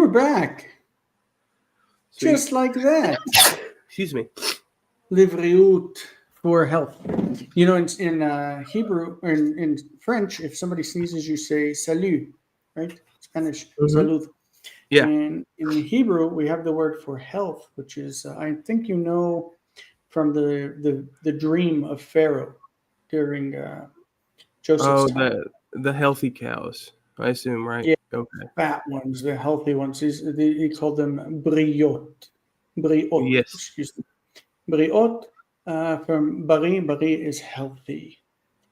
back. Sweet. Just like that. Excuse me. Livriut, for health. You know, in Hebrew or in French, if somebody sneezes, you say salut, right? Spanish, salud. Yeah. And in Hebrew, we have the word for health, which is, I think you know from the dream of Pharaoh during Joseph's time. The healthy cows, I assume, right? Yeah, Okay. fat ones, the healthy ones. He called them briot. Briot, Yes. excuse me. Briot from bari. Bari is healthy.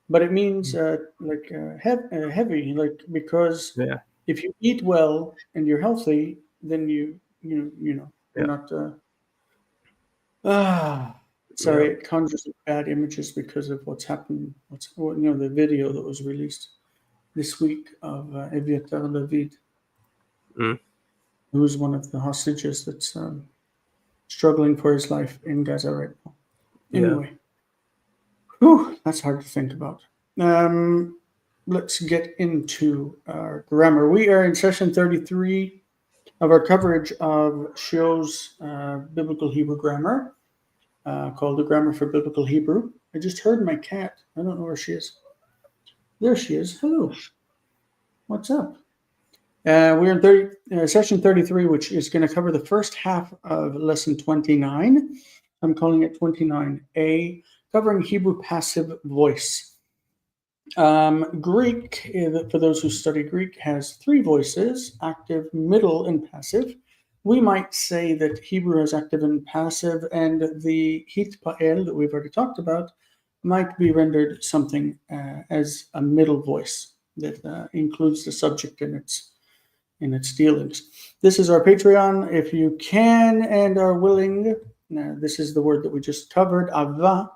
But it means heavy, like because Yeah. if you eat well and you're healthy, then you're Yeah. not. Sorry, Yeah. it conjures up bad images because of what's happened. The video that was released this week of Eviatar David, Mm. who is one of the hostages that's struggling for his life in Gaza right now. Yeah. Anyway, whew, that's hard to think about. Let's get into our grammar. We are in session 33 of our coverage of Seow's Biblical Hebrew Grammar, called the Grammar for Biblical Hebrew. I just heard my cat. I don't know where she is. There she is. Hello. What's up? We're in session 33, which is going to cover the first half of lesson 29. I'm calling it 29a, covering Hebrew passive voice. Greek, for those who study Greek, has three voices: active, middle, and passive. We might say that Hebrew has active and passive, and the hitpa'el that we've already talked about might be rendered something as a middle voice that includes the subject in its dealings. This is our Patreon. If you can and are willing, this is the word that we just covered, ava.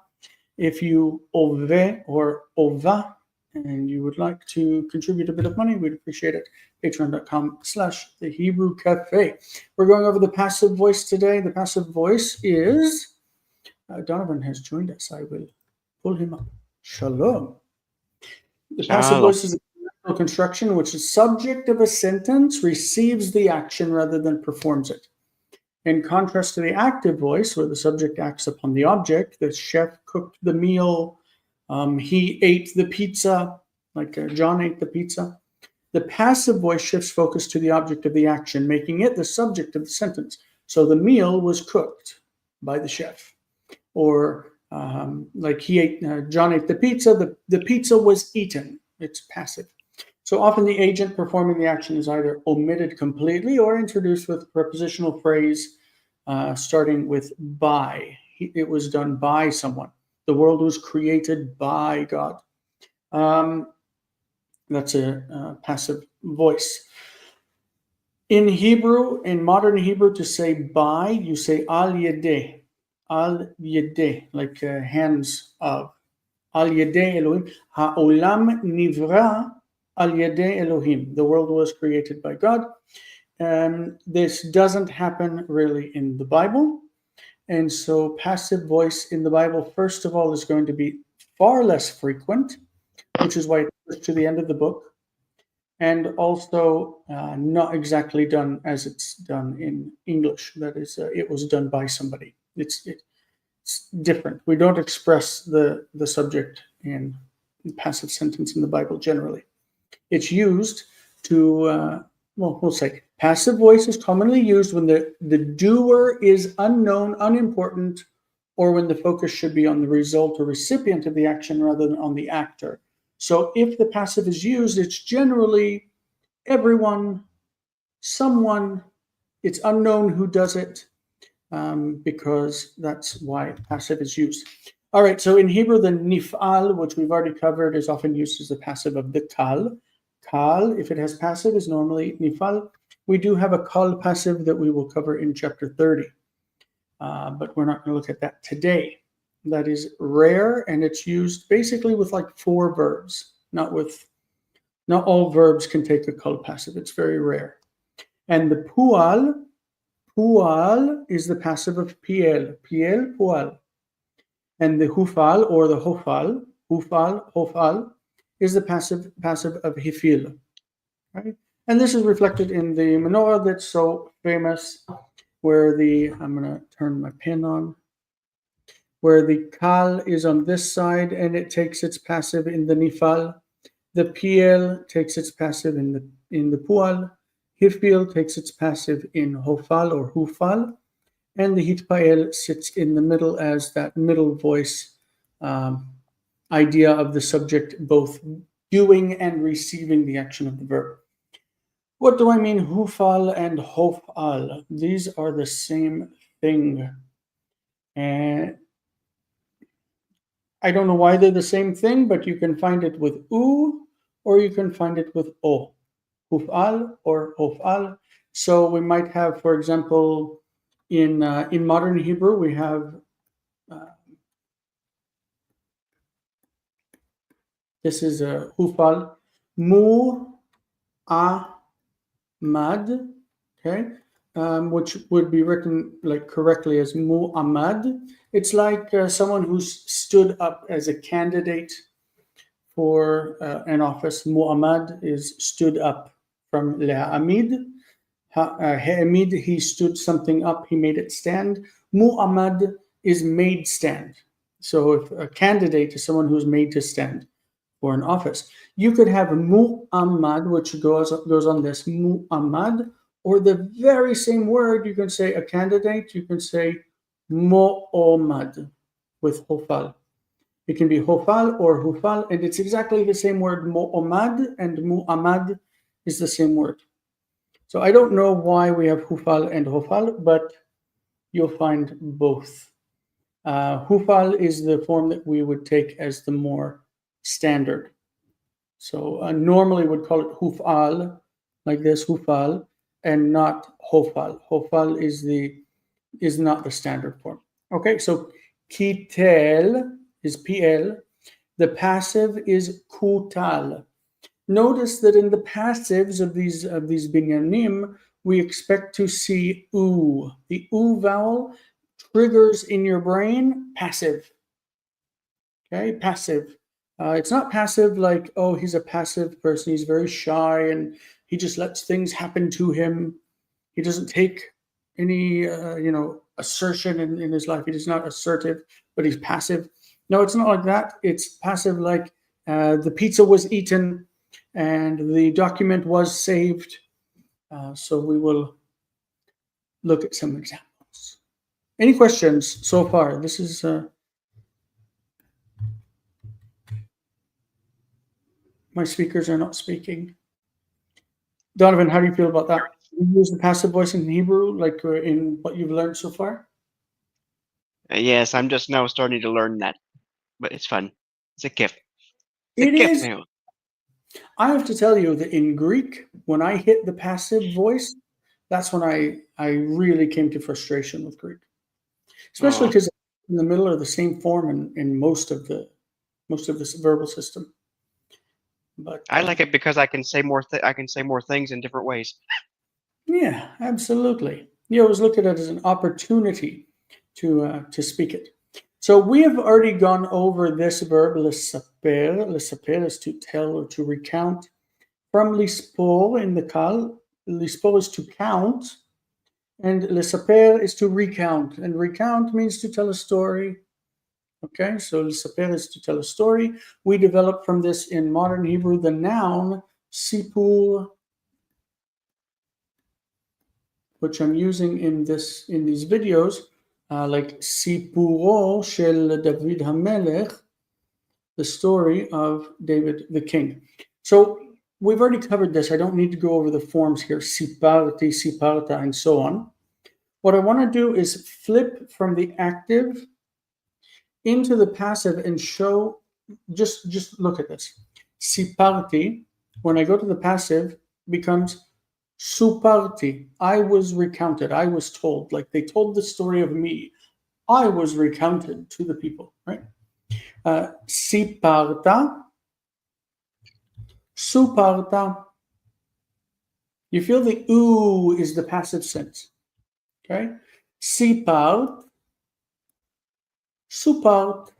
If you ove or ova, and you would like to contribute a bit of money, we'd appreciate it. Patreon.com/The Hebrew Cafe. We're going over the passive voice today. The passive voice is, Donovan has joined us. I will pull him up. Shalom. The passive voice is a construction which the subject of a sentence receives the action rather than performs it. In contrast to the active voice, where the subject acts upon the object, the chef cooked the meal, he ate the pizza, like John ate the pizza. The passive voice shifts focus to the object of the action, making it the subject of the sentence. So the meal was cooked by the chef. Or like John ate the pizza, the pizza was eaten. It's passive. So often the agent performing the action is either omitted completely or introduced with a prepositional phrase starting with by. It was done by someone. The world was created by God. That's a passive voice. In Hebrew, in modern Hebrew, to say by, you say al yedeh, like hands of. Al yedeh Elohim. Ha'olam nivra al yedeh Elohim. The world was created by God. This doesn't happen really in the Bible. And so passive voice in the Bible, first of all, is going to be far less frequent, which is why it's to the end of the book. And also not exactly done as it's done in English. That is, it was done by somebody. It's different. We don't express the subject in passive sentence in the Bible generally. It's used to, we'll say passive voice is commonly used when the doer is unknown, unimportant, or when the focus should be on the result or recipient of the action rather than on the actor. So if the passive is used, it's generally everyone, someone, it's unknown who does it, because that's why passive is used. All right, so in Hebrew, the nif'al, which we've already covered, is often used as the passive of the kal. Kal, if it has passive, is normally nif'al. We do have a kal passive that we will cover in chapter 30, but we're not going to look at that today. That is rare, and it's used basically with like 4 verbs, not all verbs can take a kal passive. It's very rare. And the pual is the passive of piel, pual. And the hufal or the hofal, is the passive of hifil. Right? And this is reflected in the menorah that's so famous, where I'm going to turn my pen on, where the kal is on this side and it takes its passive in the nifal. The piel takes its passive in the pual. Hifil takes its passive in hofal or hufal. And the hitpael sits in the middle as that middle voice idea of the subject both doing and receiving the action of the verb. What do I mean, hufal and hofal? These are the same thing. And I don't know why they're the same thing, but you can find it with u or you can find it with o. Hufal or hofal. So we might have, for example, in modern Hebrew, we have this is a hufal, mu a mad, okay, which would be written like correctly as mu'amad. It's like someone who's stood up as a candidate for an office. Mu'amad is stood up from le'amid. Ha'amid, he stood something up, he made it stand. Mu'amad is made stand. So if a candidate is someone who's made to stand for an office. You could have mu'ammad, which goes on this mu'ammad, or the very same word. You can say a candidate. You can say mo'omad with hofal. It can be hofal or hufal, and it's exactly the same word. Mo'omad and mu'ammad is the same word. So I don't know why we have hufal and hofal, but you'll find both. Hufal is the form that we would take as the more standard. So normally would call it hufal, like this, hufal, and not hofal. Hofal is not the standard form. Okay, so kitel is pl. The passive is kutal. Notice that in the passives of these binyanim, we expect to see u. The u vowel triggers in your brain passive. Okay, passive. It's not passive like, oh, he's a passive person. He's very shy and he just lets things happen to him. He doesn't take any, assertion in his life. He is not assertive, but he's passive. No, it's not like that. It's passive like the pizza was eaten and the document was saved. So we will look at some examples. Any questions so far? This is... my speakers are not speaking. Donovan, how do you feel about that? You use the passive voice in Hebrew, like in what you've learned so far? Yes, I'm just now starting to learn that, but it's fun. It's a gift. It's a It gift is. now. I have to tell you that in Greek, when I hit the passive voice, that's when I really came to frustration with Greek, especially Oh, because in the middle are the same form in most of this verbal system. But I like it because I can say more. I can say more things in different ways. yeah, absolutely. You always look at it as an opportunity to speak it. So we have already gone over this verb, le saper. Le saper is to tell or to recount. From lispor in the kal, lispor is to count, and le saper is to recount. And recount means to tell a story. Okay, so le saper is to tell a story. We developed from this in modern Hebrew the noun sipur, which I'm using in these videos, like Sipuro shel David HaMelech, the story of David the king. So we've already covered this. I don't need to go over the forms here, siparti, siparta, and so on. What I want to do is flip from the active into the passive and show, just look at this. Siparti, when I go to the passive, becomes suparti. I was recounted. I was told. Like they told the story of me. I was recounted to the people, right? Siparta, suparta. You feel the oo is the passive sense, okay? Sipart, supart.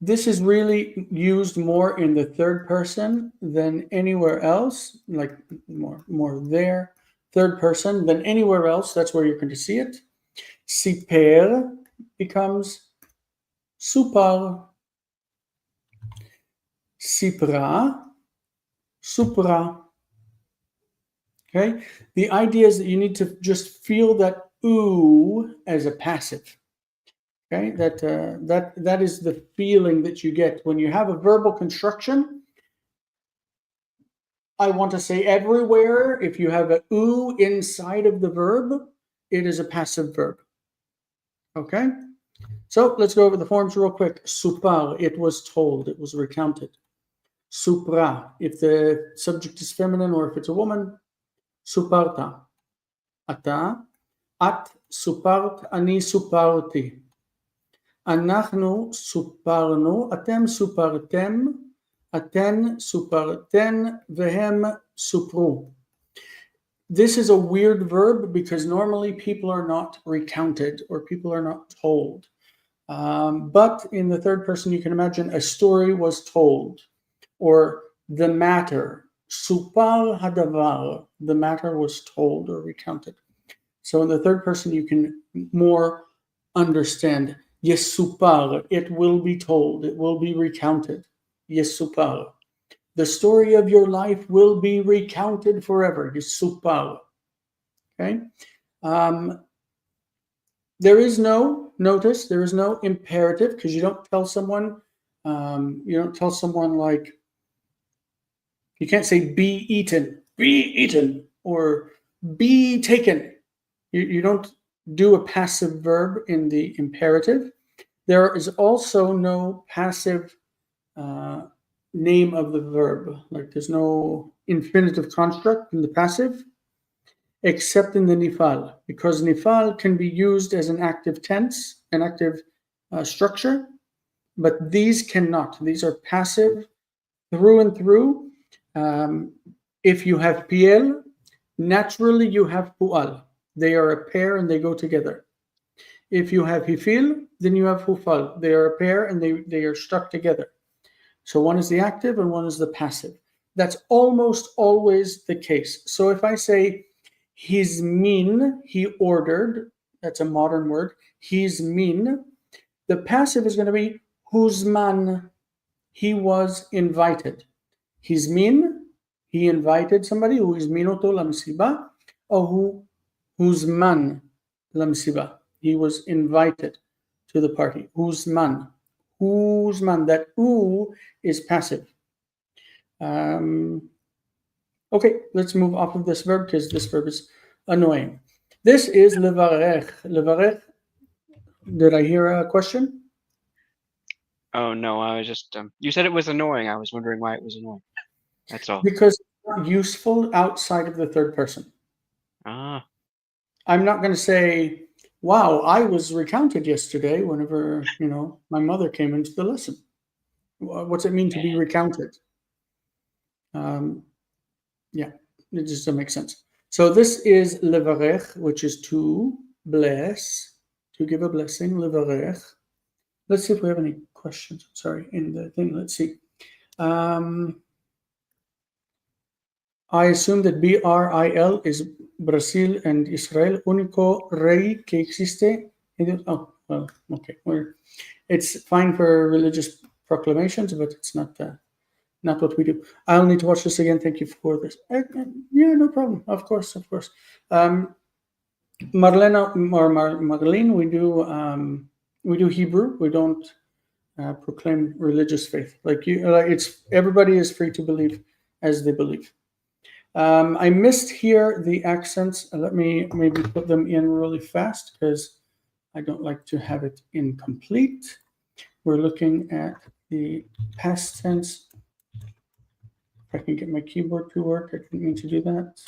This is really used more in the third person than anywhere else, like more there, third person than anywhere else. That's where you're going to see it. Siper becomes super. Sipra, supra. Okay. The idea is that you need to just feel that ooh as a passive. Okay. That is the feeling that you get when you have a verbal construction. I want to say everywhere. If you have a ooh inside of the verb, it is a passive verb. Okay. So let's go over the forms real quick. Supar, it was told, it was recounted. Supra, if the subject is feminine or if it's a woman. Suparta, ata, at supart, ani suparti. אנחנו סופרנו, אתם סופרתם, אתן סופרתן, והם סופרו. This is a weird verb because normally people are not recounted or people are not told. But in the third person, you can imagine a story was told or the matter. Supar hadavar, the matter was told or recounted. So in the third person, you can more understand. Yesupar, it will be told, it will be recounted. Yesupar, the story of your life will be recounted forever. Yesupar. Okay. There is no notice. There is no imperative because you don't tell someone. Like you can't say be eaten, or be taken. You don't do a passive verb in the imperative. There is also no passive name of the verb. Like there's no infinitive construct in the passive, except in the nifal, because nifal can be used as an active tense, an active structure, but these cannot. These are passive through and through. If you have piel, naturally you have pu'al. They are a pair and they go together. If you have hifil, then you have hufal. They are a pair and they are stuck together. So one is the active and one is the passive. That's almost always the case. So if I say hizmin, he ordered, that's a modern word, hizmin, the passive is going to be huzman, he was invited. Hizmin, he invited somebody, who izminoto lamsiba, or huzman lamsiba. He was invited to the party. Huzman. Huzman. That oo is passive. Okay, let's move off of this verb because this verb is annoying. This is levarech. Levarech. Did I hear a question? Oh no, I was just you said it was annoying. I was wondering why it was annoying. That's all. Because it's not useful outside of the third person. Ah. I'm not going to say, wow, I was recounted yesterday whenever, my mother came into the lesson. What's it mean to be recounted? Yeah, it just doesn't make sense. So this is levarech, which is to bless, to give a blessing, levarech. Let's see if we have any questions. Sorry, in the thing. Let's see. I assume that BRIL is Brazil and Israel. Único rey que existe. Oh, well, okay. It's fine for religious proclamations, but it's not what we do. I'll need to watch this again. Thank you for this. Yeah, no problem. Of course. Marlena or Marlene, we do Hebrew. We don't proclaim religious faith. It's everybody is free to believe as they believe. I missed here the accents. Let me maybe put them in really fast because I don't like to have it incomplete. We're looking at the past tense. If I can get my keyboard to work, I didn't mean to do that.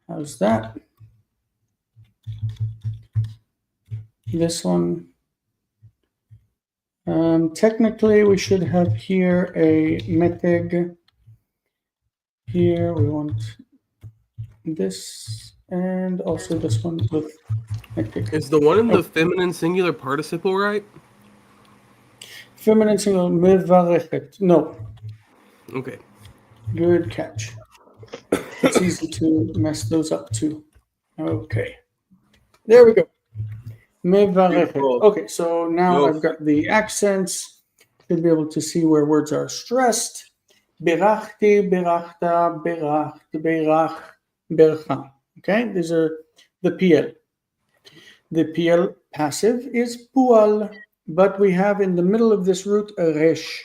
How's that? This one. Technically, we should have here a meteg. Here we want this and also this one with meteg. Is the one in the feminine singular participle right? Feminine singular, mevarechet. No. Okay. Good catch. It's easy to mess those up too. Okay. There we go. Mevarechet. Beautiful. Okay, so now I've Yoffi. got the accents. Should be able to see where words are stressed. Berachti, berachta, beracht, berach, bercha. Okay, these are the PL. The PL passive is pual, but we have in the middle of this root a resh.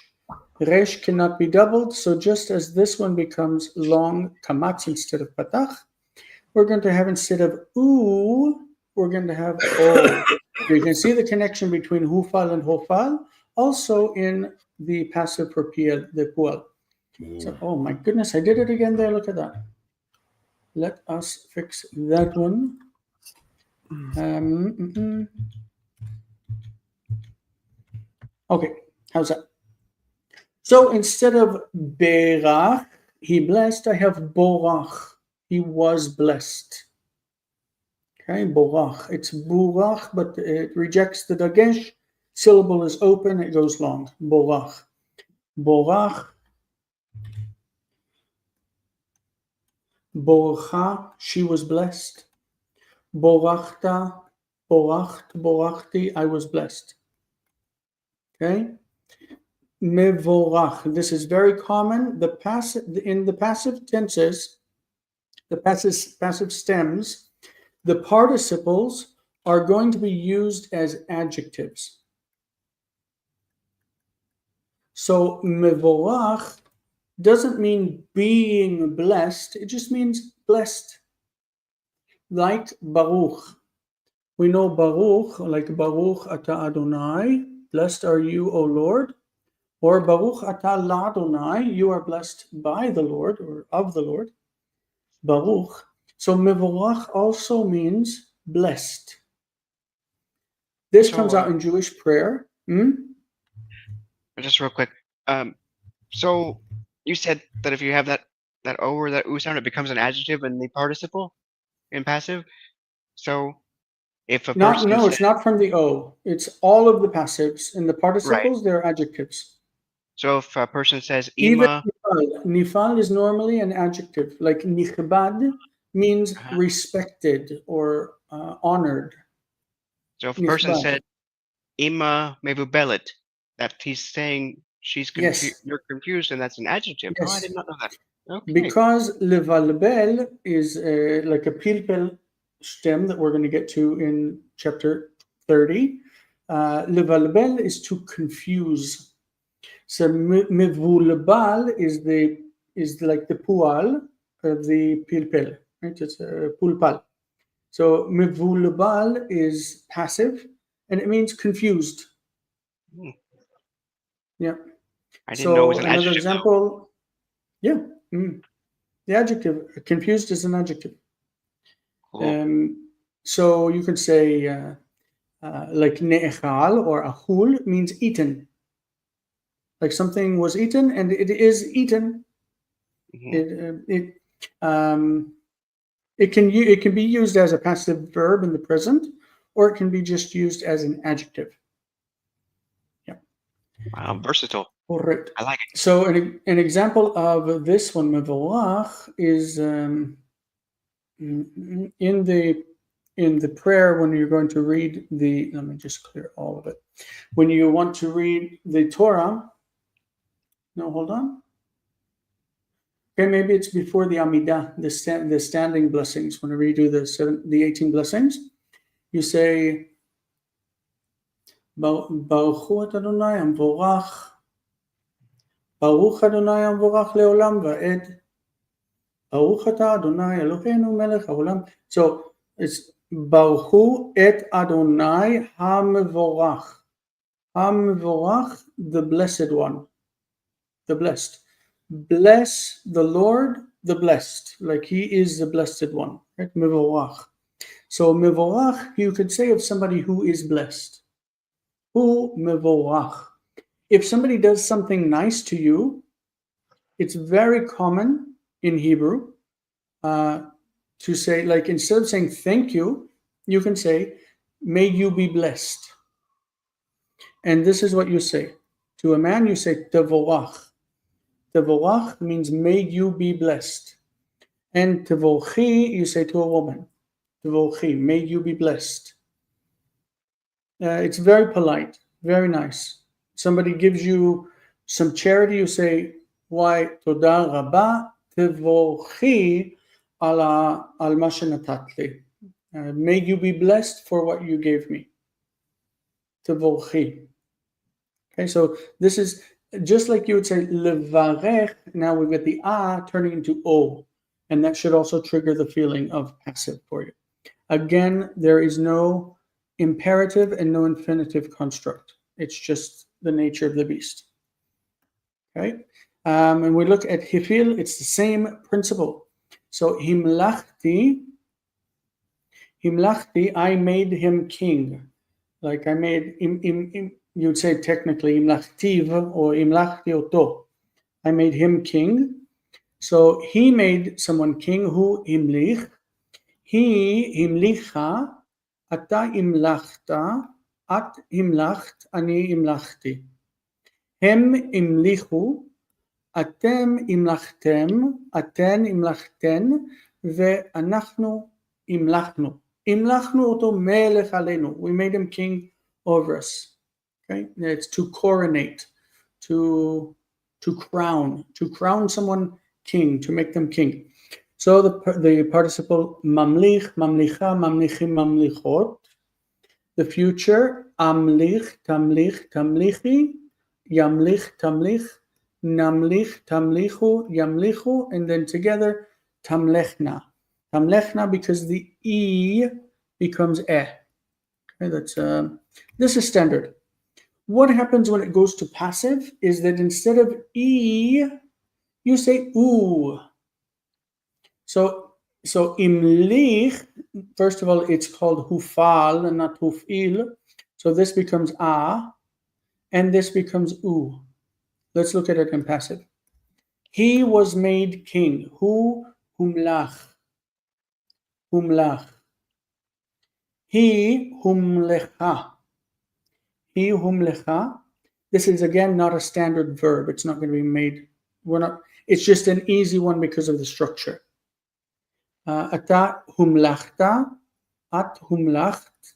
Resh cannot be doubled, so just as this one becomes long kamatz instead of patach, we're going to have instead of oo, we're going to have o. You can see the connection between hufal and hofal, also in the passive for PL, the pual. So, oh my goodness, I did it again there. Look at that. Let us fix that one. Okay, how's that? So instead of berach, he blessed, I have borach. He was blessed. Okay, borach. It's burach, but it rejects the dagesh. Syllable is open, it goes long. Borach. Borach. Borcha, she was blessed. Borachta, boracht, borachti, I was blessed. Okay. Mevorach. This is very common. In the passive tenses, the passive stems, the participles are going to be used as adjectives. So mevorach doesn't mean being blessed. It just means blessed. Like Baruch. We know Baruch, like Baruch Ata Adonai, blessed are you, O Lord. Or Baruch Ata Ladonai, you are blessed by the Lord or of the Lord. Baruch. So Mevorach also means blessed. This comes out in Jewish prayer. Just real quick. So you said that if you have that O or that U sound, it becomes an adjective in the participle in passive. So if a person It's not from the O. It's all of the passives. In the participles, they're adjectives. So if a person says Even ima, nifal is normally an adjective. Like nichbad means respected or honored. so if a person said ima mevubelet, that he's saying she's confused. Yes. You're confused, and that's an adjective. Yes. Oh, I did not know that. Okay. Because levalbel is like a pilpel stem that we're going to get to in chapter 30. Levalbel is to confuse. So mevulbal is like the pual of the pilpel, right? It's a pulpal. So mevulbal is passive, and it means confused. Yeah. I didn't know it was an another adjective. example. Yeah. The adjective, confused is an adjective. Cool. So you could say like ne'echal or achul means eaten. Like something was eaten and it is eaten. It can be used as a passive verb in the present, or it can be just used as an adjective. Yeah. Wow, versatile. Correct. I like it. So an example of this one, mevorach, is in the prayer when you're going to read the, let me just clear all of it. When you want to read the Torah, no, hold on. Okay, maybe it's before the Amidah, the standing blessings. Whenever you do the 18 blessings, you say, Baruch hu Adonai Amvorach, Baruch Adonai Amvorach leolam va'ed, Baruch ata Adonai Eloheinu melech haolam. So it's Baruch hu et Adonai hamevorach. Hamevorach, the blessed one, the blessed. Bless the Lord, the blessed, like he is the blessed one, right? Mevorach. So mevorach, you could say of somebody who is blessed. Hu mevorach. If somebody does something nice to you, it's very common in Hebrew to say, like, instead of saying thank you, you can say, may you be blessed. And this is what you say. To a man, you say tevorach. Tevorach means may you be blessed. And tevorchi, you say to a woman. Tevorchi, may you be blessed. It's very polite, very nice. Somebody gives you some charity, you say, why, toda rabba tevorchi al ma shenatat li. May you be blessed for what you gave me. Tevorchi. Okay, so this is just like you would say levarech. Now we've got the turning into o, and that should also trigger the feeling of passive for you. Again, there is no imperative and no infinitive construct. It's just the nature of the beast. Okay, and we look at hifil. It's the same principle. So himlachti, I made him king. Like I made you'd say technically imlachtiv or imlachti oto. I made him king. So he made someone king. Who imlich? He imlicha. Ata imlachta. At imlacht. Ani imlachti. Hem imlichu. Atem imlachtem. Aten imlachten. Ve'anachnu imlachnu. Imlachnu oto melech aleinu. We made him king over us. Okay, it's to coronate, to crown someone king, to make them king. So the participle mamlich, mamlicha, mamlichim, mamlichot. The future amlich, tamlich, tamlichi, yamlich, tamlich, namlich, tamlichu, yamlichu, and then together tamlechna. Tamlechna because the e becomes eh. Okay, that's this is standard. What happens when it goes to passive is that instead of e, you say u. So imlich, first of all, it's called hufal and not hufil. So this becomes a, and this becomes u. Let's look at it in passive. He was made king. Hu humlach. Humlach. He humlecha. He humlecha. This is again not a standard verb. It's not going to be made. It's just an easy one because of the structure. Ata humlachta, at humlacht,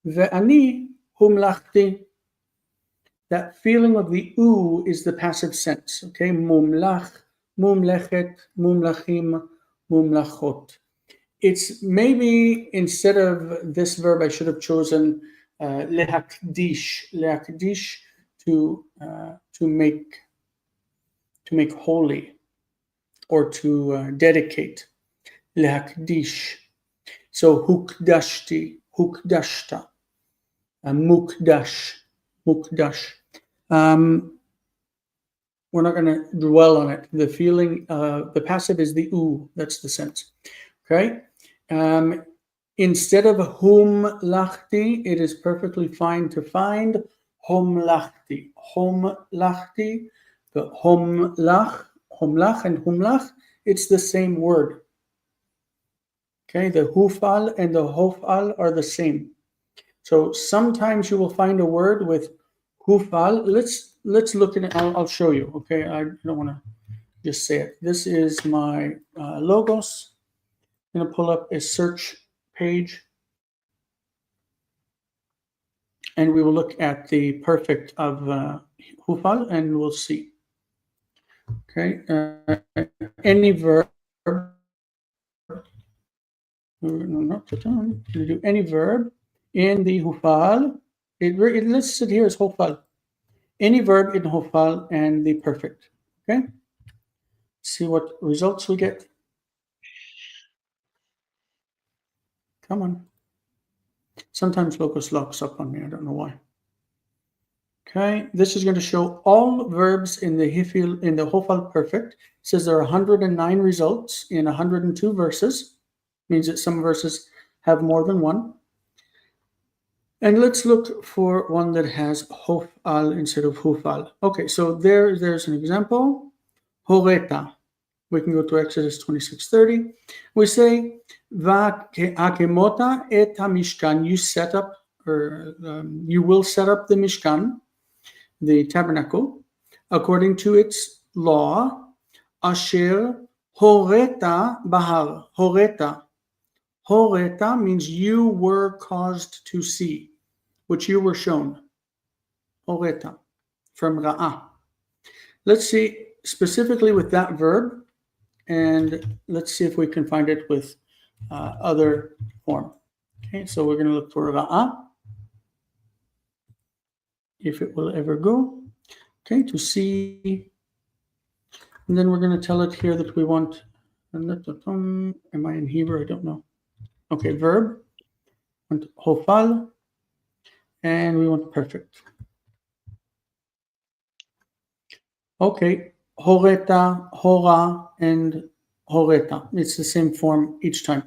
ve'ani humlachti. That feeling of the u is the passive sense. Okay, mumlach, mumlechet, mumlachim, mumlachot. It's maybe instead of this verb, I should have chosen lehakdish, to make holy or to dedicate. Lehakdish. So hukdashti, hukdashta, mukdash. We're not going to dwell on it. The feeling, the passive is the u. That's the sense. Okay. Instead of humlachti, it is perfectly fine to find homlachti. Homlachti, the homlach and humlach, it's the same word. Okay, the hufal and the hofal are the same. So sometimes you will find a word with hufal. Let's look at it. I'll show you. Okay, I don't want to just say it. This is my logos. I'm going to pull up a search page, and we will look at the perfect of hufal, and we'll see. Okay, any verb. Not to do any verb in the hufal. It listed here as hufal. Any verb in hufal and the perfect. Okay. See what results we get. Come on. Sometimes Locus locks up on me. I don't know why. Okay. This is going to show all verbs in the hufal perfect. It says there are 109 results in 102 verses. Means that some verses have more than one. And let's look for one that has hofal instead of hufal. Okay, so there's an example. Horeta. We can go to Exodus 26:30. We say, Va'akemota et hamishkan. You set up, or you will set up the mishkan. the tabernacle, according to its law, asher horeta bahar. Horeta means you were caused to see, which you were shown. Horeta, from ra'ah. Let's see specifically with that verb, and let's see if we can find it with other form. Okay, so we're going to look for ra'ah, if it will ever go. Okay, to see. And then we're going to tell it here that we want. Am I in Hebrew? I don't know. Okay, verb. Want hofal. And we want perfect. Okay, horeta, hora, and horeta. It's the same form each time.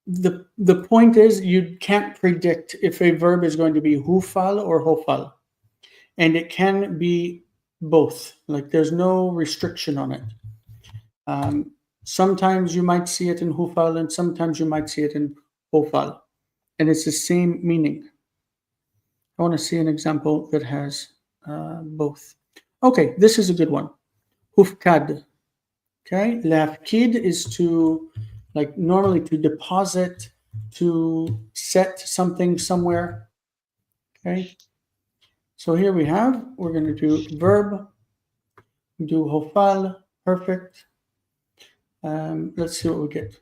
The point is you can't predict if a verb is going to be hufal or hofal. And it can be both. Like there's no restriction on it. Sometimes you might see it in hufal and sometimes you might see it in hofal. And it's the same meaning. I want to see an example that has both. Okay, this is a good one. Hufkad. Okay, lafkid is to, like normally to deposit, to set something somewhere. Okay, so here we're going to do verb, do hofal, perfect. Let's see what we get.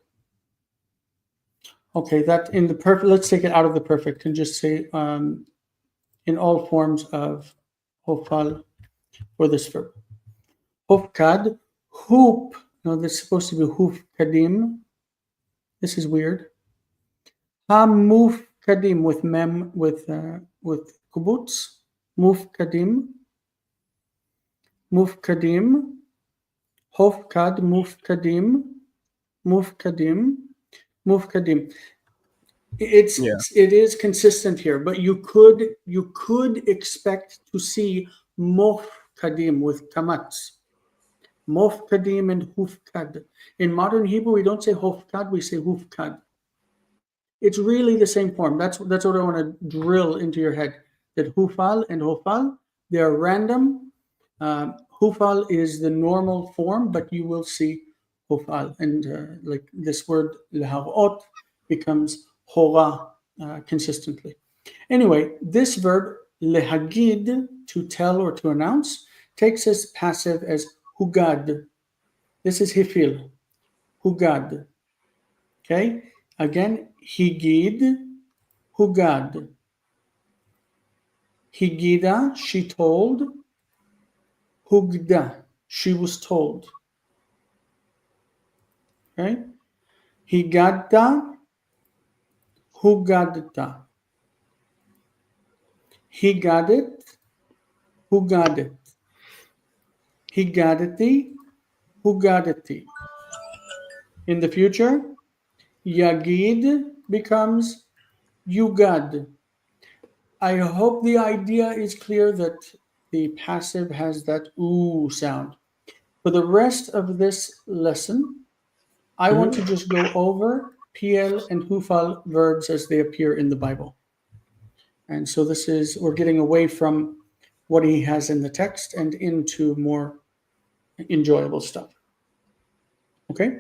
Okay, that in the perfect, let's take it out of the perfect and just say in all forms of hofal for this verb. Hofkad, hoop. No, this is supposed to be hoof kadim. This is weird. Move kadim with mem with kubutz. Move kadim. Move kadim. Hofkad move kadim. Move kadim. Move kadim. It is consistent here, but you could expect to see mof kadim with kamatz. Mof kadim and hufkad. In modern Hebrew, we don't say hofkad, we say hufkad. It's really the same form. That's what I want to drill into your head. That hufal and hofal, they are random. Hufal is the normal form, but you will see hofal. And like this word, leharot, becomes hora consistently. Anyway, this verb, lehagid, to tell or to announce, takes as passive as hugad. This is hifil. Hugad. Okay? Again, higid, hugad. Higida, she told. Hugda, she was told. Okay? Higadda, hugadta. He got it, who got it? He got it, who got it? In the future, Yagid becomes Yugad. I hope the idea is clear that the passive has that oo sound. For the rest of this lesson, I want to just go over PL and Hufal verbs as they appear in the Bible. And so we're getting away from what he has in the text and into more enjoyable stuff. Okay?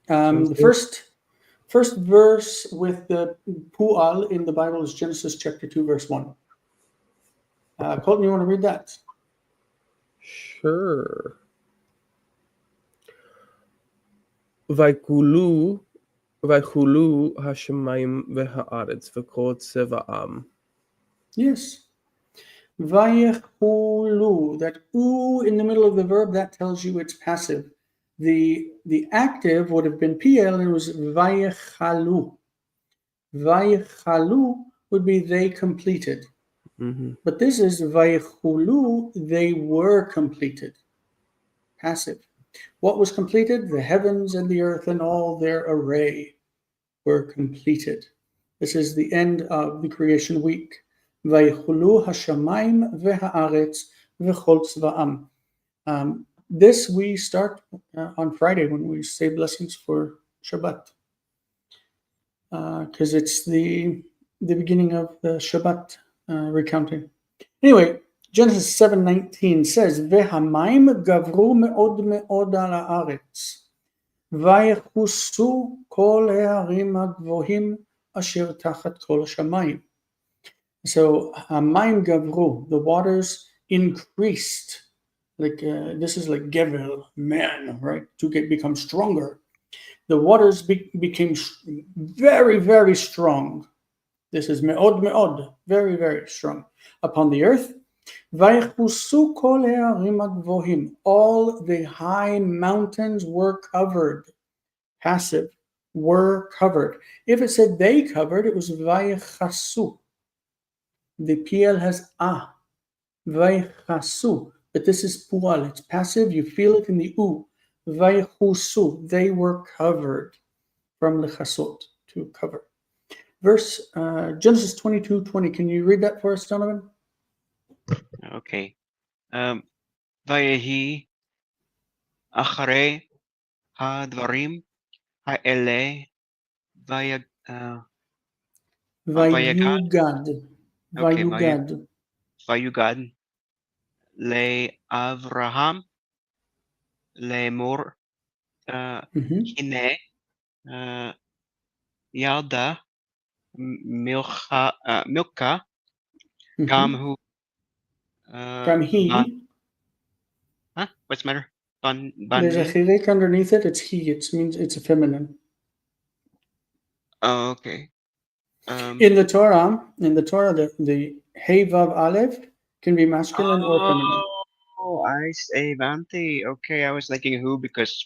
The first verse with the pu'al in the Bible is Genesis chapter 2, verse 1. Colton, you want to read that? Sure. Vaikulu hashemayim v'haaretz v'kol tzeva'am. Yes. Vayechulu. That oo in the middle of the verb, that tells you it's passive. The active would have been PL, it was vayechalu. Vayechalu would be they completed. Mm-hmm. But this is vayechulu, they were completed. Passive. What was completed? The heavens and the earth and all their array were completed. This is the end of the creation week. Vayechulu hashamayim v'haaretz v'chol tzva'am. This we start on Friday when we say blessings for Shabbat. Because it's the beginning of the Shabbat recounting. Anyway, Genesis 7:19 says, "Ve'hamayim gavru me'od me'od al haaretz, vayechusu kol ha'arim hagvohim asher tachat kol hashamayim." So hamayim gavru, the waters increased. Like this is like gevel, man, right? To become stronger. The waters became very, very strong. This is me'od me'od, very, very strong upon the earth. Vayechusu kol ha'arim hagvohim. All the high mountains were covered. Passive, were covered. If it said they covered, it was vayechasu. The PL has a. Vayechasu. But this is pual. It's passive. You feel it in the u. Vayechusu. They were covered. From lechasot, to cover. Verse Genesis 22:20. Can you read that for us, Donovan? Okay. Vayehi acharei hadvarim ha'ele vayagad. Vayugad. Okay, Vayugad. Vayugad le Avraham lemor hine yalda milka gam hu From he. Huh? What's the matter? There's a chirek underneath it. It's he. It means it's a feminine. Oh, okay. In the Torah, the Hey Vav Aleph can be masculine or feminine. Oh, I say Vanti. Okay, I was thinking who because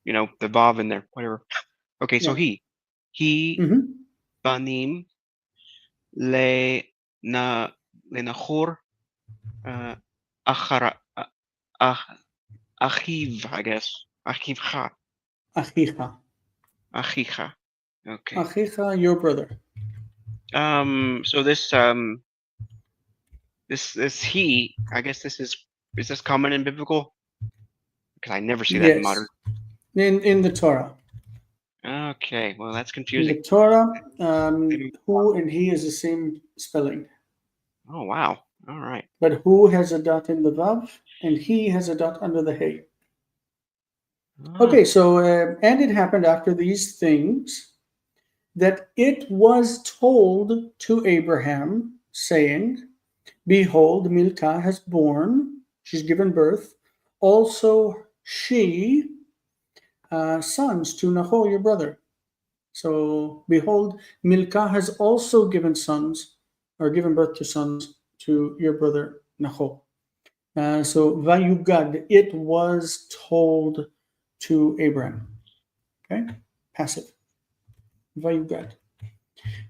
the Vav in there, whatever. Okay, so Yeah. he banim le nachor achara achiv, I guess. Achivcha. Achicha. Achicha. Okay. Achicha, your brother. So this he, I guess is this common in biblical? Because I never see that in modern. In the Torah. Okay, well that's confusing. In the Torah, who and he is the same spelling. Oh wow! All right. But who has a dot in the vav, and he has a dot under the hey. Okay, so and it happened after these things that it was told to Abraham, saying, "Behold, Milcah has borne; she's given birth. Also, she sons to Nahor, your brother. So, behold, Milcah has also given sons, or given birth to sons to your brother Nahor." So, Vayugad, it was told to Abraham. Okay, passive. Vayugad.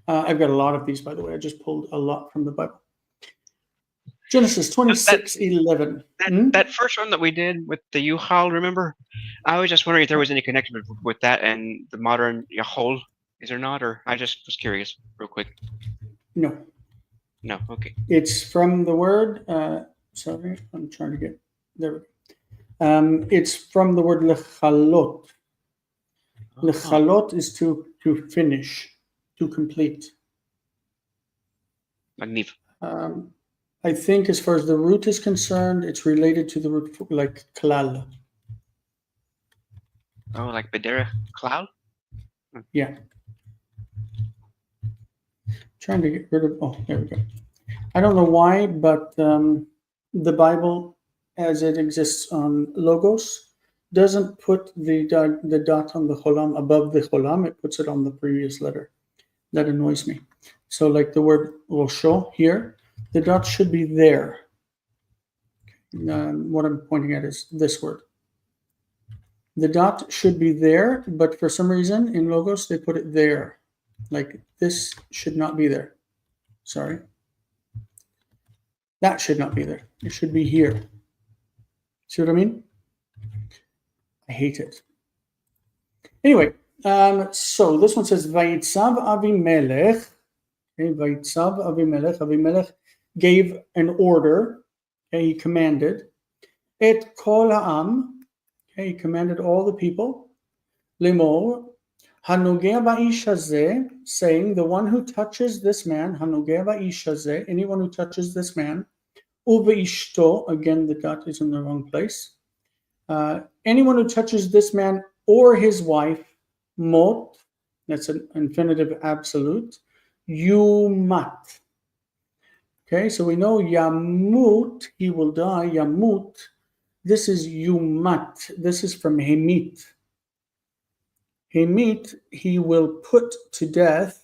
I've got a lot of these, by the way. I just pulled a lot from the Bible. Genesis 26:11. That first one that we did with the Yuchal, remember? I was just wondering if there was any connection with that and the modern Yahol. Is there not? Or I just was curious, real quick. No. No, okay. It's from the word, sorry, I'm trying to get, there we go. It's from the word lechalot. Lechalot is to finish, to complete. Magnific. I think as far as the root is concerned, it's related to the root like klal. Oh, like Bedera cloud? Yeah. Trying to get rid of, oh, there we go. I don't know why, but the Bible, as it exists on Logos, doesn't put the dot on the cholam above the cholam. It puts it on the previous letter. That annoys me. So like the word rosho here, the dot should be there. What I'm pointing at is this word. The dot should be there, but for some reason in Logos, they put it there. Like this should not be there. Sorry. That should not be there. It should be here. See what I mean? I hate it. Anyway, so this one says, Vayitzav Avimelech. Okay, Vayitzav Avimelech. Avimelech gave an order. Okay, he commanded. Et kol ha'am. Okay, he commanded all the people. Lemor. Hanogea ba'ish hazeh, saying, the one who touches this man, Hanogea ba'ish hazeh, anyone who touches this man, Uveishto, again, the dot is in the wrong place. Anyone who touches this man or his wife, mot, that's an infinitive absolute, yumat. Okay, so we know yamut, he will die, yamut. This is yumat. This is from hemit. Hemit, he will put to death,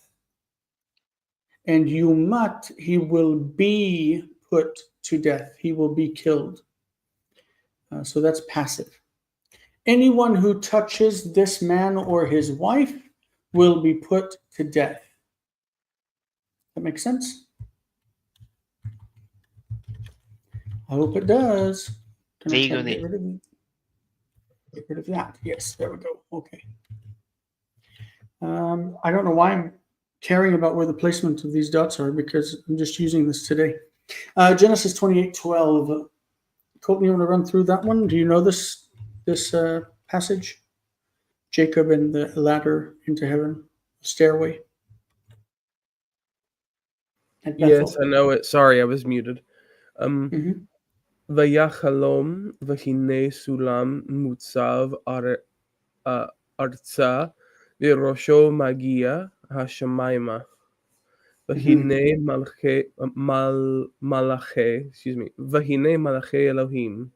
and yumat, he will be put to death. He will be killed. So that's passive. Anyone who touches this man or his wife will be put to death. That makes sense? I hope it does. Can I try to get rid of that? Yes, there we go. Okay. I don't know why I'm caring about where the placement of these dots are, because I'm just using this today. Genesis 28:12. Colton, you want to run through that one? Do you know this passage? Jacob and the ladder into heaven, stairway. At Bethel. Yes, I know it. Sorry, I was muted. Mhm. Vayachalom v'hinei sulam mutzav arza v'rosho magia hashamayma v'hinei malachei Elohim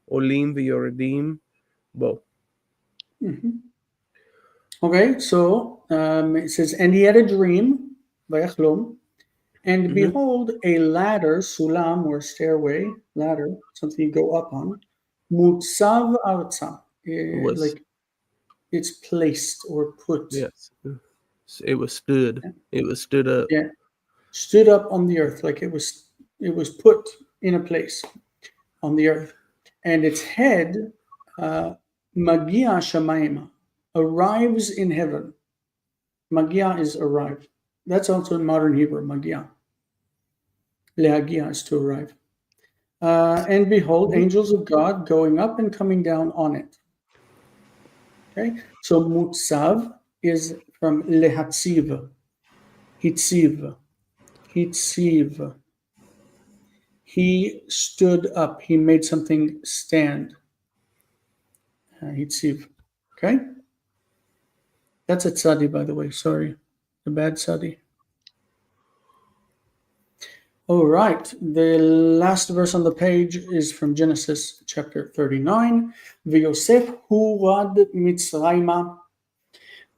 olim v'yoredim bo. Mhm. Okay, so it says, and he had a dream, vayachlom, and behold, a ladder, sulam, or stairway, ladder, something you go up on, mutzav arza, like it's placed or put. Yes, it was stood. It was stood up. Yeah, stood up on the earth, like it was put in a place on the earth, and its head, magia shamayim, arrives in heaven. Magia is arrive. That's also in modern Hebrew, magia. Lehagia is to arrive. And behold, angels of God going up and coming down on it. Okay, so mutzav is from lehatziv, hitziv, hitziv. He stood up. He made something stand. Hitziv. Okay, that's a tzadi, by the way. Sorry, the bad tzadi. All right, the last verse on the page is from Genesis chapter 39. V'Yosef hurad mitzrayma,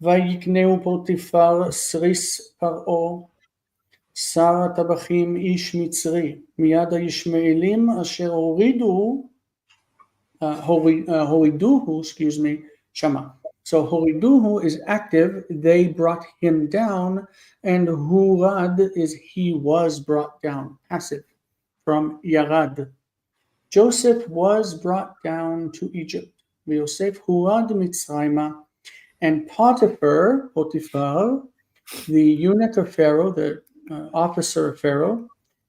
vayikneu Potifar sris paro, שר הטבחים איש מצרי, מיד הישמעאלים אשר הורידוהו, shama. So horiduhu is active, they brought him down, and hurad is he was brought down, passive, from yarad. Joseph was brought down to Egypt. Yosef hurad mitzrayma, and Potiphar, the eunuch of Pharaoh, the officer of Pharaoh,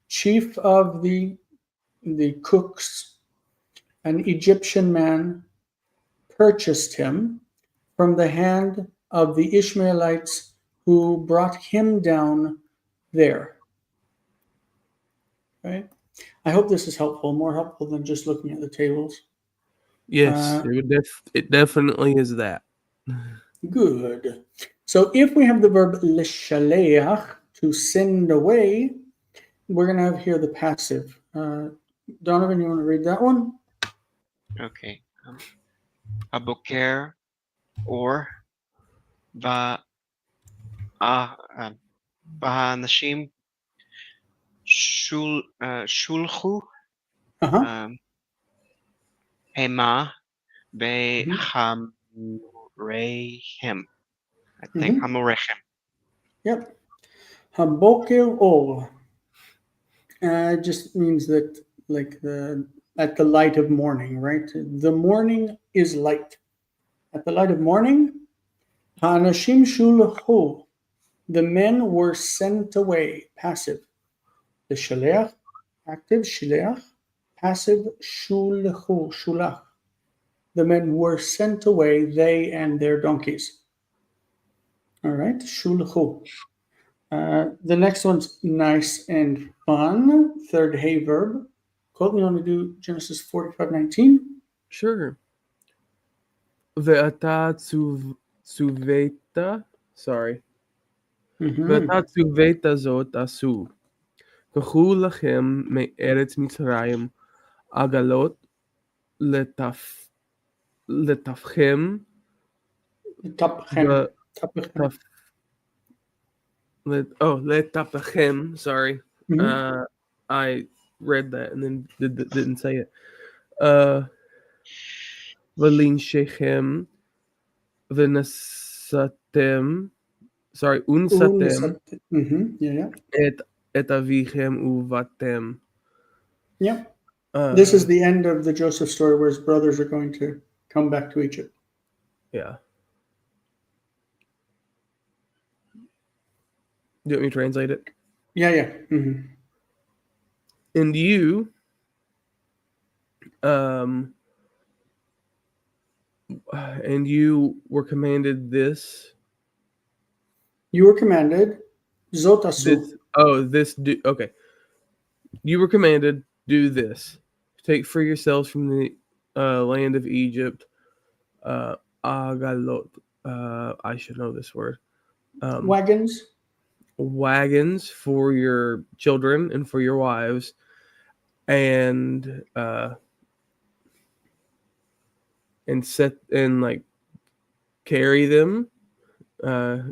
chief of the cooks, an Egyptian man, purchased him from the hand of the Ishmaelites who brought him down there. Okay? I hope this is helpful, more helpful than just looking at the tables. Yes, it definitely is that. Good. So if we have the verb l'shaleach, to send away, we're going to have here the passive. Donovan, you want to read that one? Okay. Aboker or Bahanashim Shulchu Hema Behamrehem. I think Hamorechem. Yep. Haboker or just means that, like, at the light of morning, right? The morning is light. At the light of morning, Hanashim shulchu, the men were sent away, passive. The shaleach, active, shaleach, passive, shulchu, shulach. The men were sent away, they and their donkeys. All right, shulchu. The next one's nice and fun. Third hey verb. Colton, you want to do Genesis 45:19? Sure. ואתה צווית, sorry. ואתה צווית זאת עשו. קחו לכם מארץ מצרים עגלות לטפכם לטפכם, sorry. I read that and then didn't say it. ולנשיכם ונסתם, sorry, unsתם את אביכם ובאתם. Yeah. This is the end of the Joseph story where his brothers are going to come back to Egypt. Yeah. Do you want me to translate it? Yeah. And you were commanded this. You were commanded zotasu. Okay. You were commanded, do this. Take for yourselves from the land of Egypt. Agalot. I should know this word. Wagons for your children and for your wives, and set and like carry them.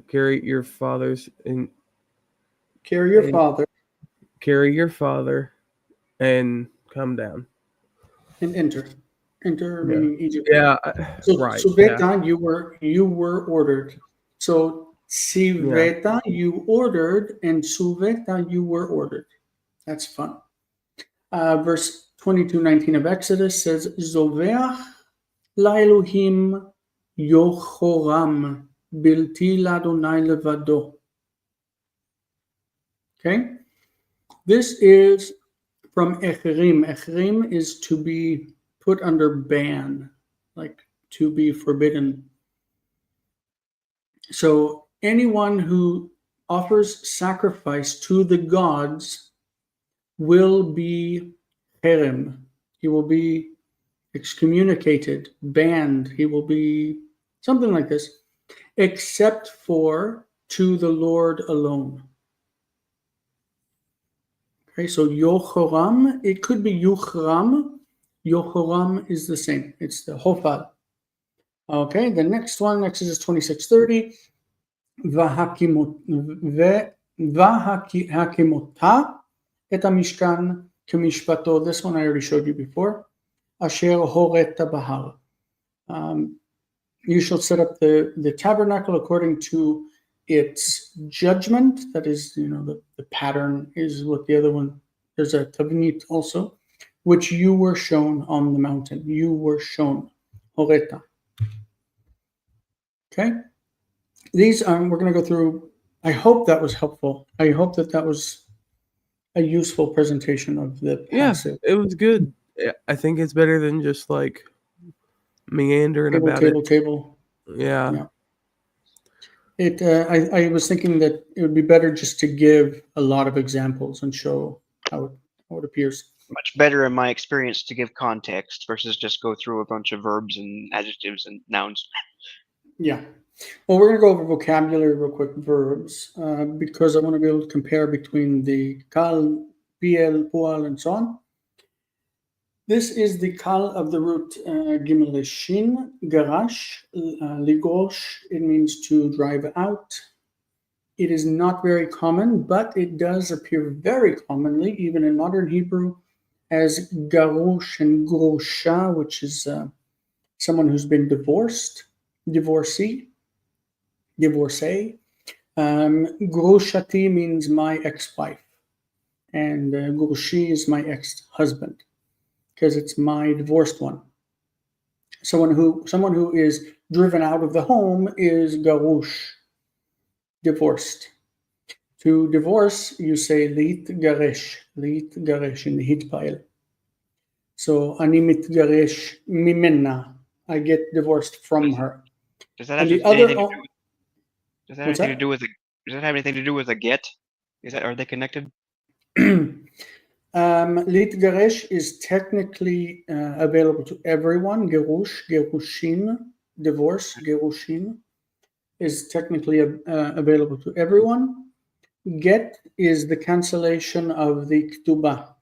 Carry your fathers and carry your father. Carry your father and come down. And enter meaning Egypt. Yeah, so, right. So Veta, you were ordered. So Siveta, you ordered, and Suveta, you were ordered. That's fun. Verse 22:19 of Exodus says, Zoveach laElohim yochoram bilti ladonai levado. Okay? This is from Echrim. Echrim is to be put under ban, like to be forbidden. So anyone who offers sacrifice to the gods will be herem. He will be excommunicated, banned. He will be something like this, except for to the Lord alone. Okay, so Yochoram, it could be Yuchram. Yochoram is the same. It's the Hofal. Okay, the next one, Exodus 26:30. Vahakimota et hamishkan kemishpato. This one I already showed you before. Asher horeta bahar. You shall set up the tabernacle according to its judgment. That is, the pattern is what the other one. There's a tavnit also, which you were shown on the mountain. You were shown. Horeta. Okay. These we're going to go through. I hope that was helpful. I hope that was a useful presentation of the passive. Yeah, it was good. I think it's better than just like meandering about it. Table. Yeah. I was thinking that it would be better just to give a lot of examples and show how it appears. Much better in my experience to give context versus just go through a bunch of verbs and adjectives and nouns. Yeah. Well, we're going to go over vocabulary real quick, verbs, because I want to be able to compare between the kal, piel, pual, and so on. This is the kal of the root gimel shin, garash, ligosh. It means to drive out. It is not very common, but it does appear very commonly, even in modern Hebrew, as garosh and grosha, which is someone who's been divorced, divorcee. Groshati means my ex-wife, and groshi is my ex-husband, because it's my divorced one. Someone who is driven out of the home is garush, divorced. To divorce, you say lit garesh in the hitpael. So ani mitgaresh mimena, I get divorced from her. Does that have anything to do with a get? Are they connected? Litgaresh is technically available to everyone. Gerush, gerushin, divorce, gerushin is technically available to everyone. Get is the cancellation of the ktubah.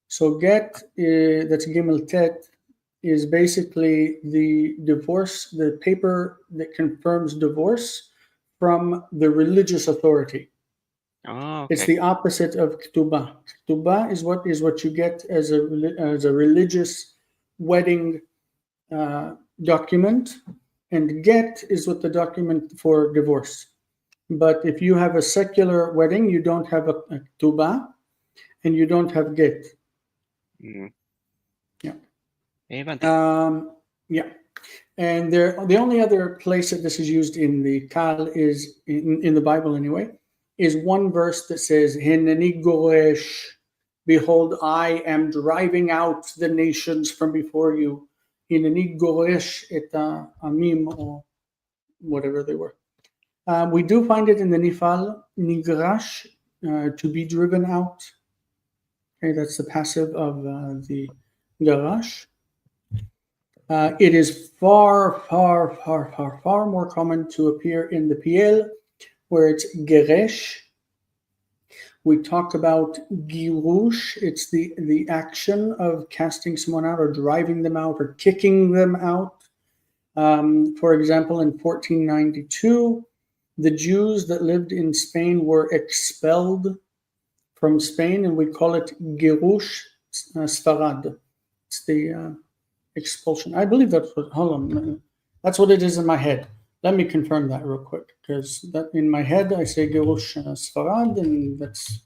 So get, that's Gimel Tet, is basically the divorce, the paper that confirms divorce from the religious authority. Oh, It's okay. the opposite of ktubah. Ktubah is what you get as a religious wedding document, and get is what the document for divorce. But if you have a secular wedding, you don't have a ktubah, and you don't have get. Mm. Yeah. Abante. Yeah. And the only other place that this is used in the Kal is in the Bible anyway, is one verse that says, Hineni goresh, behold, I am driving out the nations from before you. Hineni goresh et amim, or whatever they were. We do find it in the Nifal, nigrash, to be driven out. Okay, that's the passive of the garash. It is far more common to appear in the Piel, where it's geresh. We talked about girush. It's the action of casting someone out, or driving them out, or kicking them out. For example, in 1492, the Jews that lived in Spain were expelled from Spain, and we call it girush Sfarad. It's the expulsion. I believe that's what. Hold on, that's what it is in my head. Let me confirm that real quick, because that in my head I say Girush Sfarad, and that's.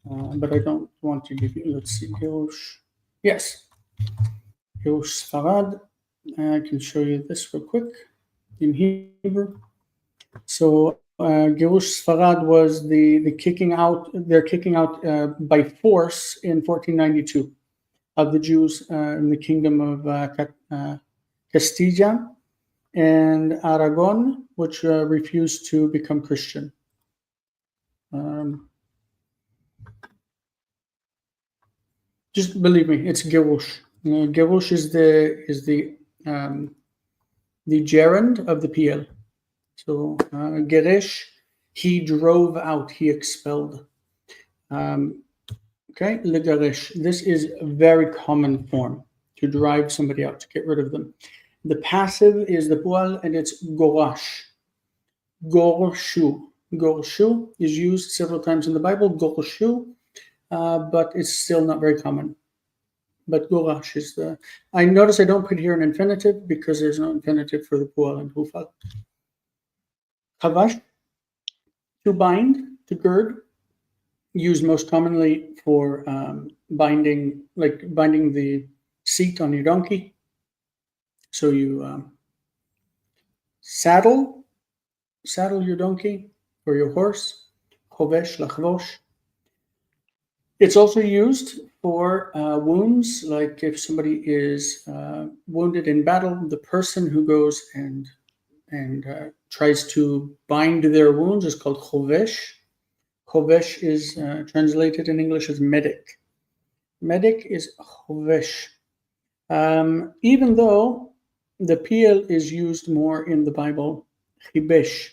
But I don't want to give you. Let's see, Girush. Yes, Girush Sfarad. I can show you this real quick in Hebrew. So Girush Sfarad was the kicking out. They're kicking out by force in 1492 of the Jews in the kingdom of Castilla and Aragon, which refused to become Christian. Just believe me, it's Gerush. Gerush is the gerund of the PL. So Geresh, he drove out, he expelled. Okay, legaresh. This is a very common form, to drive somebody out, to get rid of them. The passive is the pual, and it's gorash. Gorshu. Gorshu is used several times in the Bible, gorshu, but it's still not very common. But gorash is the. I notice I don't put here an infinitive because there's no infinitive for the pual and hufal. Chavash, to bind, to gird, used most commonly for binding, like binding the seat on your donkey. So you saddle your donkey or your horse. Chovesh, lachvosh. It's also used for wounds, like if somebody is wounded in battle, the person who goes and tries to bind their wounds is called chovesh. Chovesh is translated in English as medic. Medic is chovesh. Even though the piel is used more in the Bible, chibesh,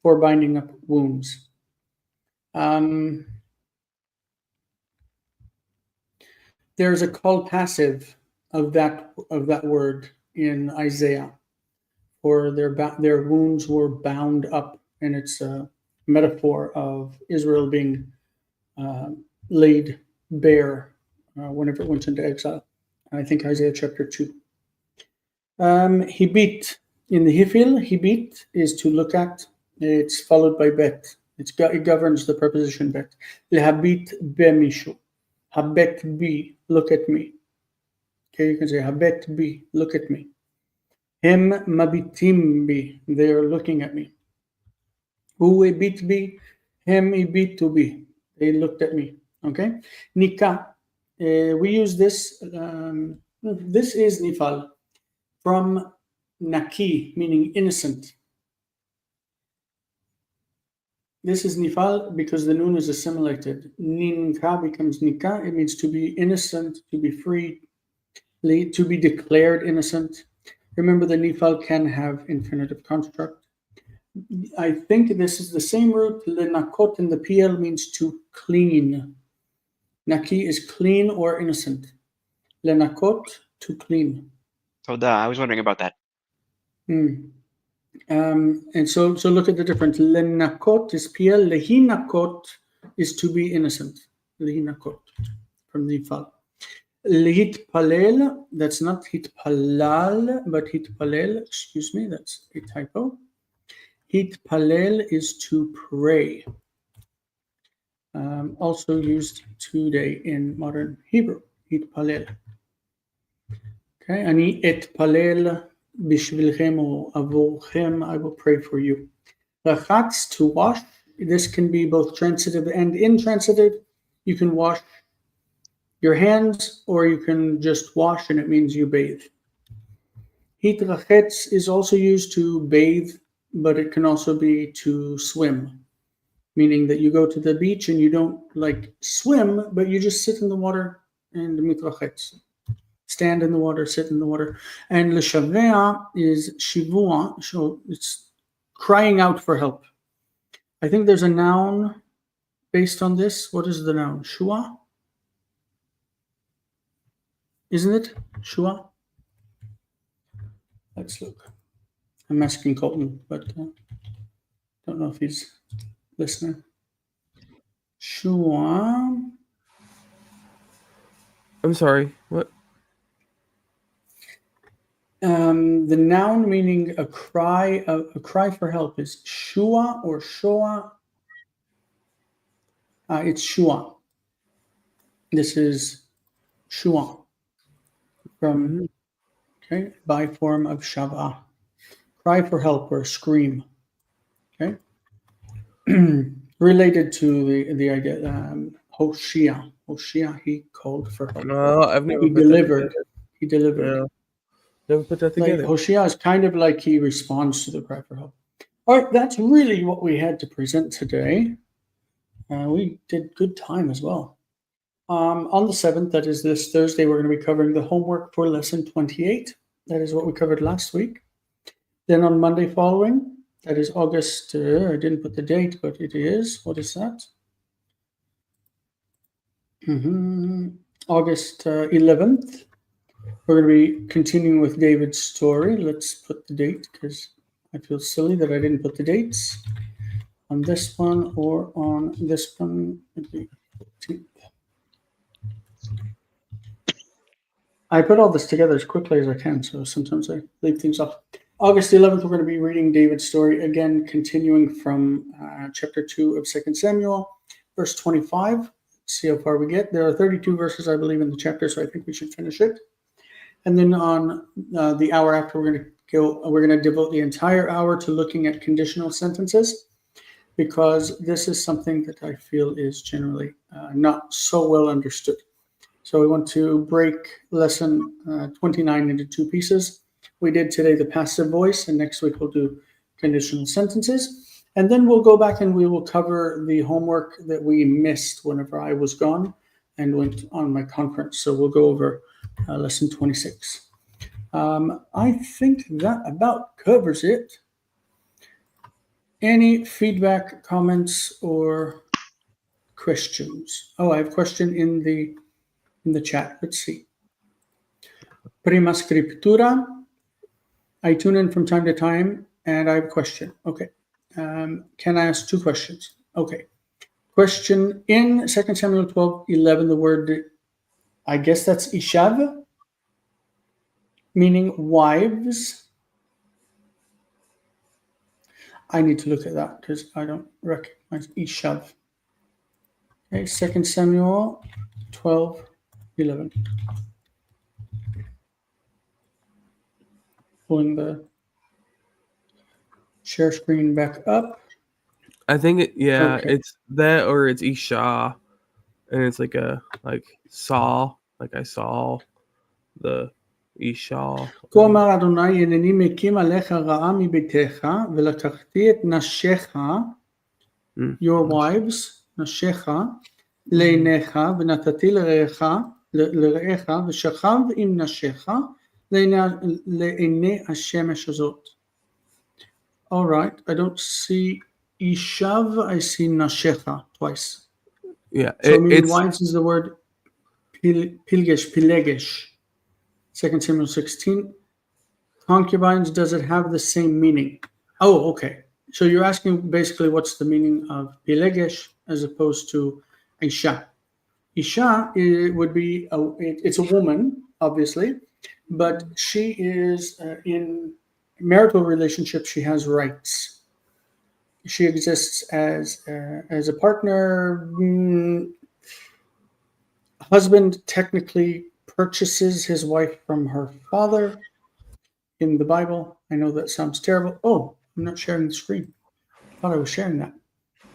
for binding up wounds. There's a called passive of that word in Isaiah, for their wounds were bound up, and it's a metaphor of Israel being laid bare whenever it went into exile. I think Isaiah chapter 2. Hibit, in the Hifil, hibit is to look at. It's followed by bet. It governs the preposition bet. Lehabit bemishu. Habet bi, look at me. Okay, you can say habet bi, look at me. Hem mabitim bi, they are looking at me. Hu ebit bi, hem ibitu bi, they looked at me. Okay, nika, we use this. This is nifal, from naki, meaning innocent. This is nifal because the nun is assimilated. Ninka becomes nika. It means to be innocent, to be free, to be declared innocent. Remember, the nifal can have infinitive construct. I think this is the same root. Lenakot in the PL means to clean. Naki is clean or innocent. Lenakot, to clean. So I was wondering about that. And so look at the difference. Lenakot is PL. Lehinakot is to be innocent. Lehinakot from the nifal. Lehitpalel, that's not hitpalal, but hitpalel. Excuse me, that's a typo. Hitpalel is to pray. Also used today in modern Hebrew. Hitpalel. Okay, ani etpalel bishvilchem or avochem. I will pray for you. Rachatz, to wash. This can be both transitive and intransitive. You can wash your hands, or you can just wash, and it means you bathe. Hitrachetz is also used to bathe, but it can also be to swim, meaning that you go to the beach and you don't like swim, but you just sit in the water and mitrachetz. Stand in the water, sit in the water. And leshavea is shivua, so it's crying out for help. I think there's a noun based on this. What is the noun? Shua? Isn't it? Shua? Let's look. I'm asking Colton, but don't know if he's listening. Shua. I'm sorry. What? The noun meaning a cry for help is shua or shoa. It's shua. This is shua from by form of shava. Cry for help or scream. Okay. Related to the idea Hoshea. Hoshea, he called for help. No, I've never He put delivered. That He delivered. together. Never put that together. Like Hoshea is kind of like he responds to the cry for help. All right, that's really what we had to present today. We did good time as well. On the 7th, that is this Thursday, we're going to be covering the homework for lesson 28. That is what we covered last week. Then on Monday following, that is August, I didn't put the date, but it is, what is that? August 11th. We're going to be continuing with David's story. Let's put the date because I feel silly that I didn't put the dates on this one or on this one. I put all this together as quickly as I can, so sometimes I leave things off. August 11th, we're going to be reading David's story, again, continuing from chapter 2 of 2 Samuel, verse 25. Let's see how far we get. There are 32 verses, I believe, in the chapter, so I think we should finish it. And then on the hour after, we're going to devote the entire hour to looking at conditional sentences, because this is something that I feel is generally not so well understood. So we want to break lesson 29 into two pieces. We did today the passive voice, and next week we'll do conditional sentences. And then we'll go back and we will cover the homework that we missed whenever I was gone and went on my conference. So we'll go over lesson 26. I think that about covers it. Any feedback, comments, or questions? Oh, I have a question in the chat. Let's see. Prima scriptura. I tune in from time to time, and I have a question. Okay. Can I ask two questions? Okay. Question in 2 Samuel 12:11, the word, I guess that's ishav, meaning wives. I need to look at that because I don't recognize ishav. Okay, 2 Samuel 12:11. Pulling the share screen back up. I think Okay. it's that, or it's Isha, and it's like saw, like I saw the Isha. כה אמר אדוני, הנני מקים עליך רעה מביתך, ולקחתי את נשיך your wives, nashecha, leinecha, v'natati l're'echa, v'shachav im nashecha, le'enei hashemesh hazot. All right, I don't see ishav, I see nashecha twice. Yeah, So meaning it's wives is the word pilegesh. 2 Samuel 16. Concubines, does it have the same meaning? Oh, okay. So you're asking basically what's the meaning of pilegesh as opposed to isha. Isha would be, it's a woman, obviously, but she is in marital relationship, she has rights. She exists as a partner. Husband technically purchases his wife from her father in the Bible. I know that sounds terrible. Oh, I'm not sharing the screen. I thought I was sharing that.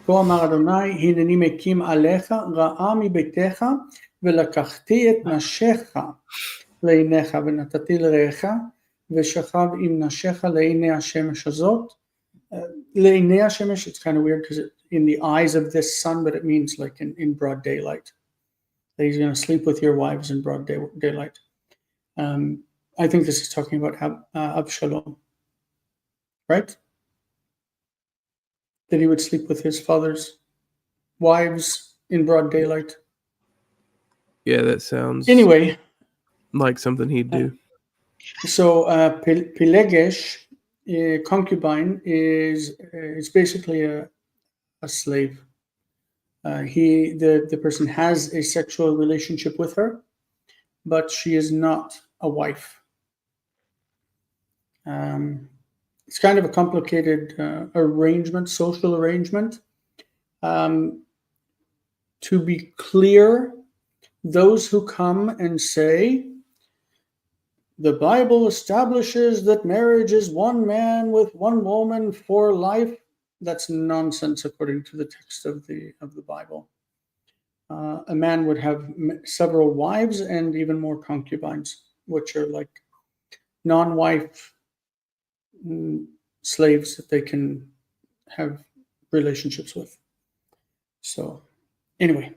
כה אמר אדוני, הנני מקים עליך רעה מביתך, ולקחתי את נשיך לעיניך, ונתתי לרעך, ושכב עם נשיך לעיני השמש הזאת. לעיני השמש, it's kind of weird because in the eyes of this sun, but it means like in broad daylight. That he's going to sleep with your wives in broad daylight. I think this is talking about Absalom, right? That he would sleep with his father's wives in broad daylight. yeah, that sounds Anyway, like something he'd do. so Pilegesh, concubine, is basically a slave. The person has a sexual relationship with her, but she is not a wife. It's kind of a complicated arrangement, social arrangement. To be clear, those who come and say, the Bible establishes that marriage is one man with one woman for life, that's nonsense according to the text of the Bible. A man would have several wives and even more concubines, which are like non-wife slaves that they can have relationships with. So anyway,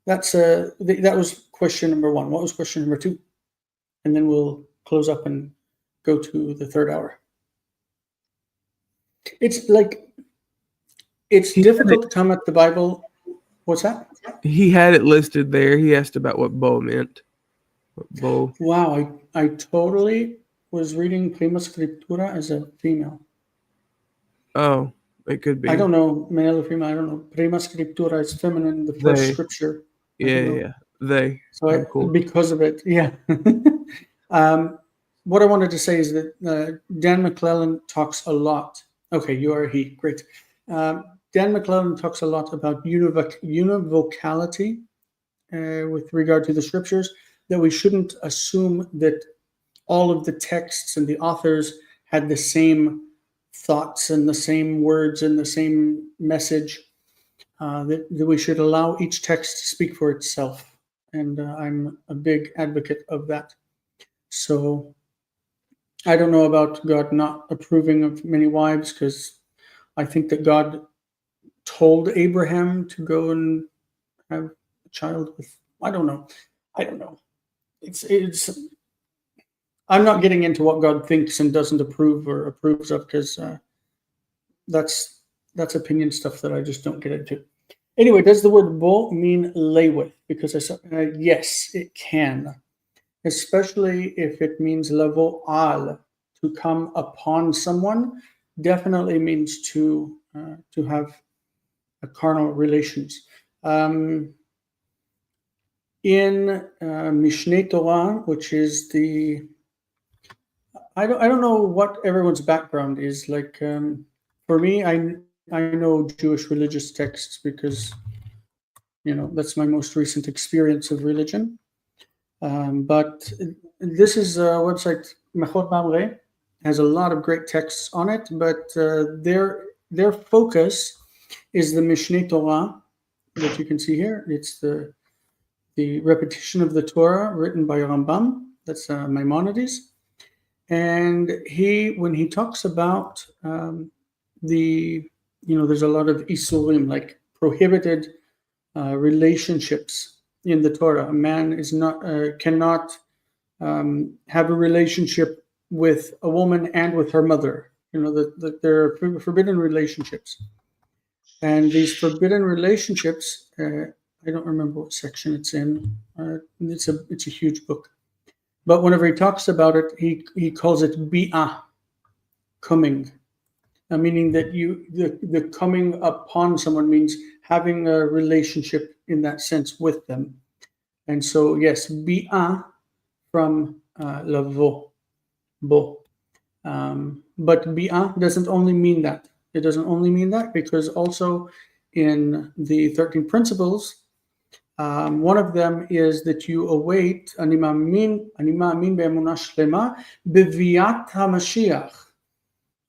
that was question number one. What was question number two? And then we'll close up and go to the third hour. It's difficult to come at the Bible. What's that? He had it listed there. He asked about what bow meant. What bow? Wow, I totally was reading Prima Scriptura as a female. Oh, it could be. I don't know, male or female, I don't know. Prima Scriptura is feminine, the first They. scripture. Yeah. They. So cool. Because of it, yeah. What I wanted to say is that Dan McClellan talks a lot. Okay, you are he. Great. Dan McClellan talks a lot about univocality with regard to the scriptures, that we shouldn't assume that all of the texts and the authors had the same thoughts and the same words and the same message, that we should allow each text to speak for itself. And I'm a big advocate of that. So I don't know about God not approving of many wives, because I think that God told Abraham to go and have a child with, I don't know. It's I'm not getting into what God thinks and doesn't approve or approves of, because that's opinion stuff that I just don't get into. Anyway, does the word bo mean lay with? Because I said yes, it can, especially if it means lavo al, to come upon someone. Definitely means to have a carnal relations. In Mishneh Torah, which is the, I don't know what everyone's background is like. For me, I know Jewish religious texts because, that's my most recent experience of religion. But this is a website, Mechot Mamre, has a lot of great texts on it, but their focus is the Mishneh Torah that you can see here. It's the repetition of the Torah written by Rambam. That's Maimonides. And when he talks about the there's a lot of isurim, like prohibited relationships in the Torah. A man is not cannot have a relationship with a woman and with her mother. There are forbidden relationships, and these forbidden relationships. I don't remember what section it's in. It's a huge book, but whenever he talks about it, he calls it bi'ah, coming, meaning that the coming upon someone means having a relationship in that sense with them. And so yes, bi'ah from lavo, bo. But bi'ah doesn't only mean that. It doesn't only mean that, because also in the 13 principles, one of them is that you await ani ma'amin be'emunah shlema beviat hamashiach.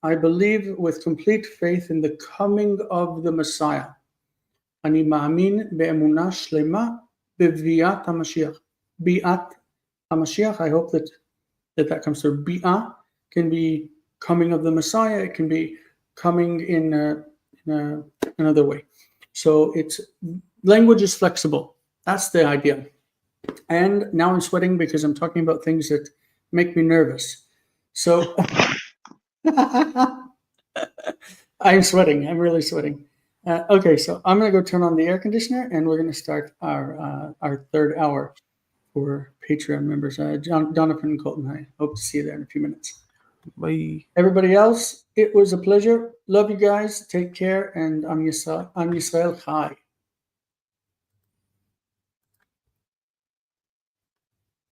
I believe with complete faith in the coming of the Messiah. Ani ma'amin be'emunah shlema beviat hamashiach. Bi'at hamashiach. I hope that comes through. Bi'ah can be coming of the Messiah. It can be coming in another way. So language is flexible. That's the idea. And now I'm sweating because I'm talking about things that make me nervous. So I'm sweating. I'm really sweating. Okay, so I'm going to go turn on the air conditioner, and we're going to start our third hour for Patreon members. Jonathan and Colton, I hope to see you there in a few minutes. Bye. Everybody else, it was a pleasure. Love you guys. Take care, and I'm Yisrael Chai.